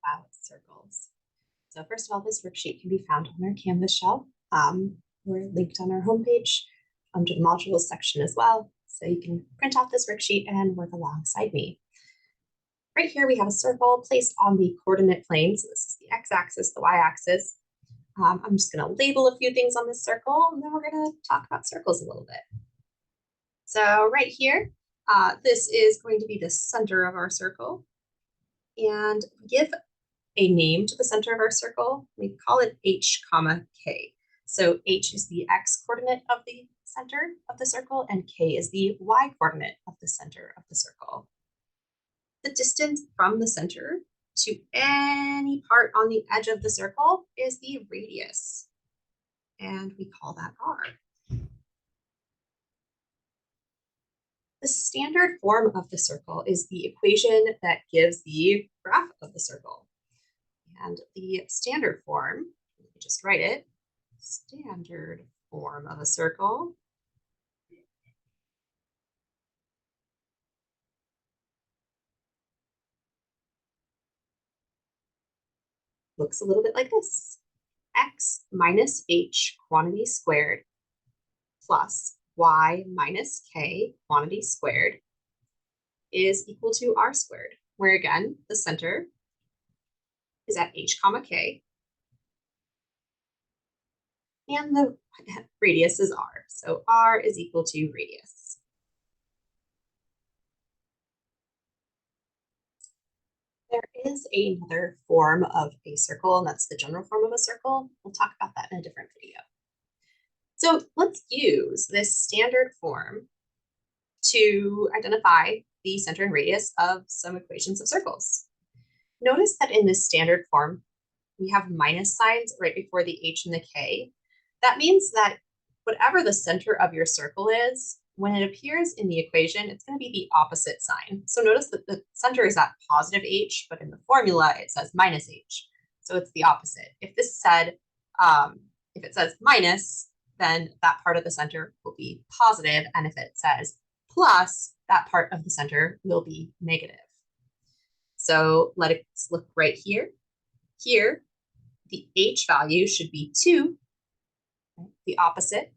about circles. So first of all, this worksheet can be found on our Canvas shell. We're linked on our homepage under the modules section as well. So you can print off this worksheet and work alongside me. Right here, we have a circle placed on the coordinate plane. So this is the x-axis, the y-axis. I'm just going to label a few things on this circle, and then we're going to talk about circles a little bit. So right here, this is going to be the center of our circle. And give a name to the center of our circle. We call it h comma k. So h is the x coordinate of the center of the circle, and k is the y coordinate of the center of the circle. The distance from the center to any part on the edge of the circle is the radius, and we call that r. The standard form of the circle is the equation that gives the graph of the circle. And the standard form, let me just write it, standard form of a circle looks a little bit like this. X minus h quantity squared plus y minus k quantity squared is equal to r squared, where again, the center is at h comma k, and the radius is r. So r is equal to radius. There is another form of a circle, and that's the general form of a circle. We'll talk about that in a different video. So let's use this standard form to identify the center and radius of some equations of circles. Notice that in this standard form, we have minus signs right before the h and the k. That means that whatever the center of your circle is, when it appears in the equation, it's going to be the opposite sign. So notice that the center is at positive h, but in the formula, it says minus h. So it's the opposite. If this said, if it says minus, then that part of the center will be positive. And if it says plus, that part of the center will be negative. So let's look right here. Here, the h value should be 2, right? The opposite.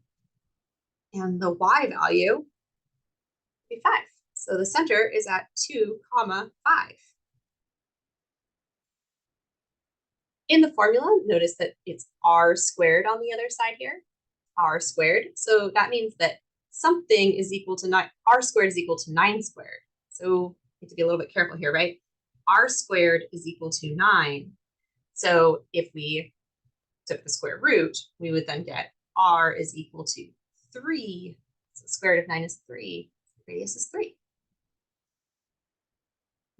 And the y value would be 5. So the center is at 2 comma 5. In the formula, notice that it's r squared on the other side here, r squared. So that means that something is equal to 9, r squared is equal to 9 squared. So you have to be a little bit careful here, right? R squared is equal to 9. So if we took the square root, we would then get r is equal to 3. So the square root of 9 is 3. Radius is 3.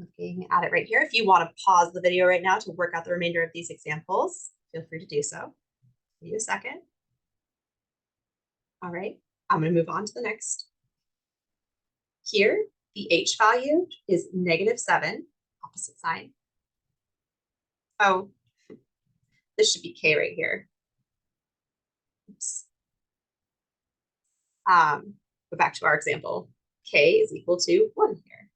Looking at it right here. If you want to pause the video right now to work out the remainder of these examples, feel free to do so. Give you a second. All right, I'm going to move on to the next. Here, the h value is -7, opposite sign. Oh, this should be k right here. Oops. Go back to our example. K is equal to 1 here.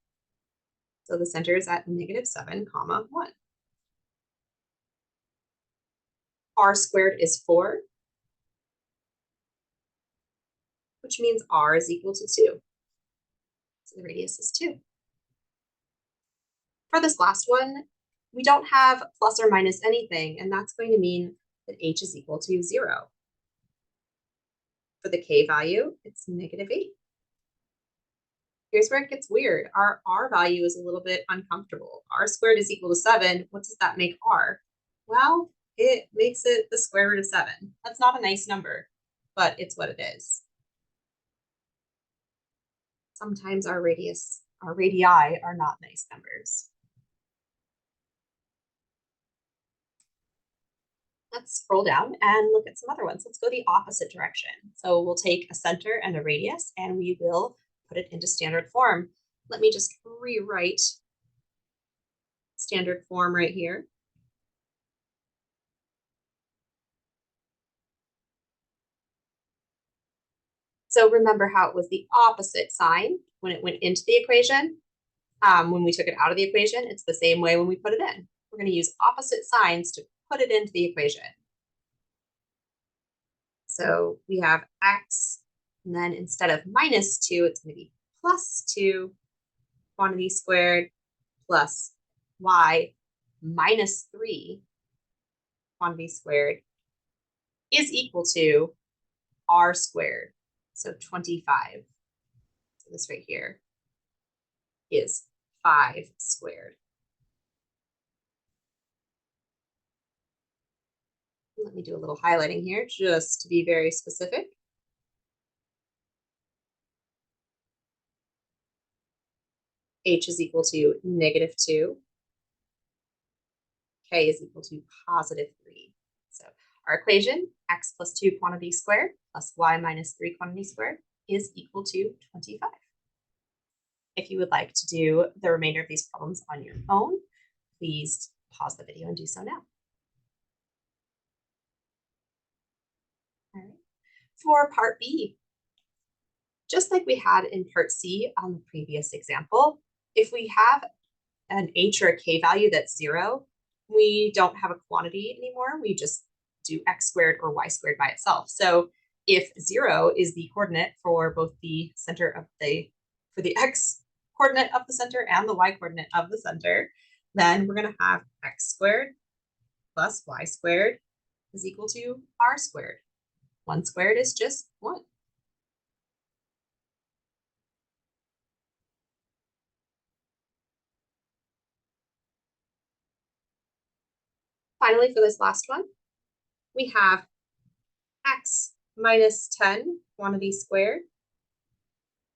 So the center is at -7 comma 1. R squared is 4, which means r is equal to 2. So the radius is 2. For this last one, we don't have plus or minus anything, and that's going to mean that h is equal to 0. For the k value, it's -8. Here's where it gets weird. Our r value is a little bit uncomfortable. R squared is equal to 7. What does that make r? Well, it makes it the square root of 7. That's not a nice number, but it's what it is. Sometimes our radii are not nice numbers. Let's scroll down and look at some other ones. Let's go the opposite direction. So we'll take a center and a radius, and we will put it into standard form. Let me just rewrite standard form right here. So remember how it was the opposite sign when it went into the equation. When we took it out of the equation, it's the same way when we put it in. We're we're going to use opposite signs to put it into the equation. So we have x, and then instead of minus 2, it's going to be plus 2 quantity squared plus y minus 3 quantity squared is equal to r squared, so 25. So this right here is 5 squared. Let me do a little highlighting here just to be very specific. H is equal to -2. K is equal to +3. So our equation, x plus 2 quantity squared plus y minus 3 quantity squared is equal to 25. If you would like to do the remainder of these problems on your own, please pause the video and do so now. All right. For part B, just like we had in part C on the previous example, if we have an h or a k value that's 0, we don't have a quantity anymore. We just do x squared or y squared by itself. So if 0 is the coordinate for both the center of for the x coordinate of the center and the y coordinate of the center, then we're going to have x squared plus y squared is equal to r squared. 1 squared is just 1. Finally, for this last one, we have x minus 10 quantity squared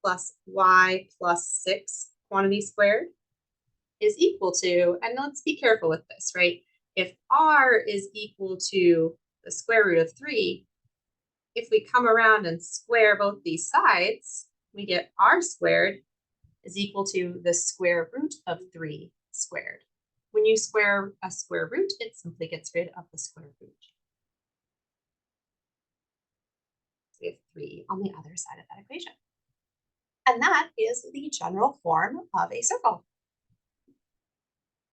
plus y plus 6 quantity squared is equal to, and let's be careful with this, right? If r is equal to the square root of 3, if we come around and square both these sides, we get r squared is equal to the square root of 3 squared. When you square a square root, it simply gets rid of the square root. So we have 3 on the other side of that equation. And that is the general form of a circle.